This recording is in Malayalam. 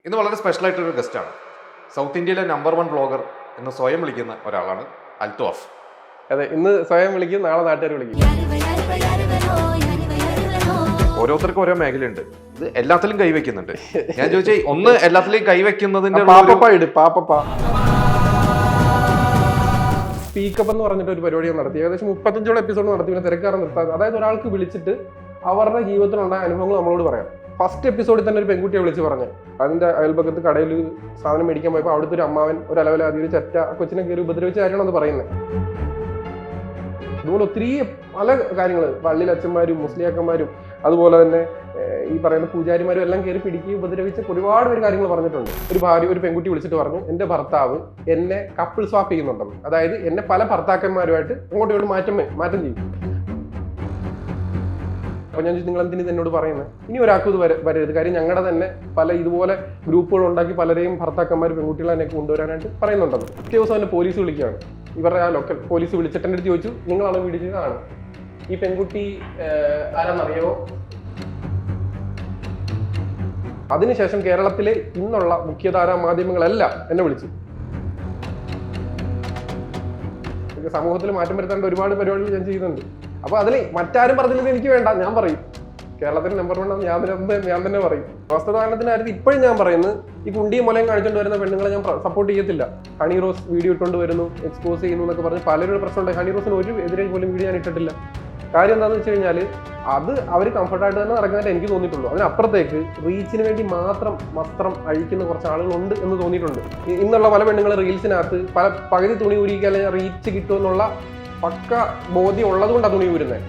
ഇന്ന് വളരെ സ്പെഷ്യൽ ആയിട്ടൊരു ഗസ്റ്റാണ്. സൗത്ത് ഇന്ത്യയിലെ നമ്പർ 1 ബ്ലോഗർ എന്ന് സ്വയം വിളിക്കുന്ന ഒരാളാണ് അൽത്വാഫ്. അതെ, ഇന്ന് സ്വയം വിളിക്കും, നാളെ നാട്ടുകാർ വിളിക്കും. ഓരോരുത്തർക്കും ഓരോ മേഖലയുണ്ട്. ഇത് എല്ലാത്തിലും കൈവയ്ക്കുന്നുണ്ട്. ഞാൻ ചോദിച്ചേ, ഒന്ന് എല്ലാത്തിലും കൈവയ്ക്കുന്നതിന്റെ സ്പീക്കപ്പ് എന്ന് പറഞ്ഞിട്ട് ഒരു പരിപാടി നടത്തി. ഏകദേശം 35 എപ്പിസോഡ് നടത്തി. പിന്നെ തിരക്കാരൻ നിർത്താതെ, അതായത് ഒരാൾക്ക് വിളിച്ചിട്ട് അവരുടെ ജീവിതത്തിലുണ്ടായ അനുഭവങ്ങൾ നമ്മളോട് പറയാം. ഫസ്റ്റ് എപ്പിസോഡിൽ തന്നെ ഒരു പെൺകുട്ടിയെ വിളിച്ച് പറഞ്ഞു. അതിന്റെ അയൽപക്കത്ത് കടയിൽ സാധനം മേടിക്കാൻ പോയപ്പോൾ അവിടുത്തെ ഒരു അമ്മാവൻ ഒരു അലവലാതി ഒരു ചെറ്റ കൊച്ചിനെ കയറി ഉപദ്രവിച്ച കാര്യമാണെന്ന് പറയുന്നത്. അതുപോലെ ഒത്തിരി പല കാര്യങ്ങൾ, പള്ളിയിൽ അച്ഛന്മാരും മുസ്ലിയാക്കന്മാരും അതുപോലെ തന്നെ ഈ പറയുന്ന പൂജാരിമാരും എല്ലാം കയറി പിടിക്കുകയും ഉപദ്രവിച്ച ഒരുപാട് പേര് കാര്യങ്ങൾ പറഞ്ഞിട്ടുണ്ട്. ഒരു പെൺകുട്ടി വിളിച്ചിട്ട് പറഞ്ഞു, എൻ്റെ ഭർത്താവ് എന്നെ കപ്പിൾ സ്വാപ്പ് ചെയ്യുന്നുണ്ടെന്ന്. അതായത് എന്നെ പല ഭർത്താക്കന്മാരുമായിട്ട് അങ്ങോട്ടും ഇങ്ങോട്ടും മാറ്റം ചെയ്യും. അപ്പോൾ ഞാൻ നിങ്ങൾ എന്തിന് എന്നോട് പറയുന്നത്? ഇനി ഒരാൾക്കും ഇത് വരരുത്. കാര്യം ഞങ്ങളുടെ തന്നെ പല ഇതുപോലെ ഗ്രൂപ്പുകൾ ഉണ്ടാക്കി പലരെയും ഭർത്താക്കന്മാർ പെൺകുട്ടികളെ തന്നെ കൊണ്ടുവരാനായിട്ട് പറയുന്നുണ്ടെന്ന്. പിറ്റേ ദിവസം തന്നെ പോലീസ് വിളിക്കുകയാണ്. ഇവരുടെ ആ ലോക്കൽ പോലീസ് വിളിച്ചിട്ട് എൻ്റെ അടുത്ത് ചോദിച്ചു, നിങ്ങളാണ് വീഡിയോ ചെയ്തതാണ്, ഈ പെൺകുട്ടി ആരാന്നറിയോ? അതിനുശേഷം കേരളത്തിലെ ഇന്നുള്ള മുഖ്യധാരാ മാധ്യമങ്ങളെല്ലാം എന്നെ വിളിച്ചു. സമൂഹത്തിൽ മാറ്റം വരുത്തേണ്ട ഒരുപാട് പരിപാടികൾ ഞാൻ ചെയ്യുന്നുണ്ട്. അപ്പോൾ അതിൽ മറ്റാരും പറഞ്ഞില്ലെങ്കിൽ എനിക്ക് വേണ്ട, ഞാൻ പറയും. കേരളത്തിൽ നമ്പർ 1 ഞാൻ തന്നെ പറയും. വസ്ത്രധാരണത്തിന്റെ കാര്യത്തിൽ ഇപ്പോഴും ഞാൻ പറയുന്നത്, ഈ കുണ്ടിയും മുലയും കാണിച്ചുകൊണ്ട് വരുന്ന പെണ്ണുങ്ങളെ ഞാൻ സപ്പോർട്ട് ചെയ്യത്തില്ല. ഹണി റോസ് വീഡിയോ ഇട്ടുകൊണ്ട് വരുന്നു, എക്സ്പോസ് ചെയ്യുന്നു എന്നൊക്കെ പറഞ്ഞ് പലരും പ്രശ്നമുണ്ട്. ഹണി റോസിന് ഒരു എതിരെ പോലും വീഡിയോ ഞാൻ ഇട്ടിട്ടില്ല. കാര്യം എന്താണെന്ന് വെച്ച് കഴിഞ്ഞാൽ, അത് അവർ കംഫർട്ടായിട്ട് തന്നെ നടക്കുന്നതായിട്ട് എനിക്ക് തോന്നിയിട്ടുള്ളൂ. അതിനപ്പുറത്തേക്ക് റീച്ചിന് വേണ്ടി മാത്രം വസ്ത്രം അഴിക്കുന്ന കുറച്ച് ആളുകളുണ്ട് എന്ന് തോന്നിയിട്ടുണ്ട്. ഇന്നുള്ള പല പെണ്ണുങ്ങൾ റീൽസിനകത്ത് പകുതി തുണി ഊരിക്കാൻ റീച്ച് കിട്ടുമെന്നുള്ള പക്ക ബോധ്യം ഉള്ളത് കൊണ്ടാണ് തുണി ഊരുന്നത്.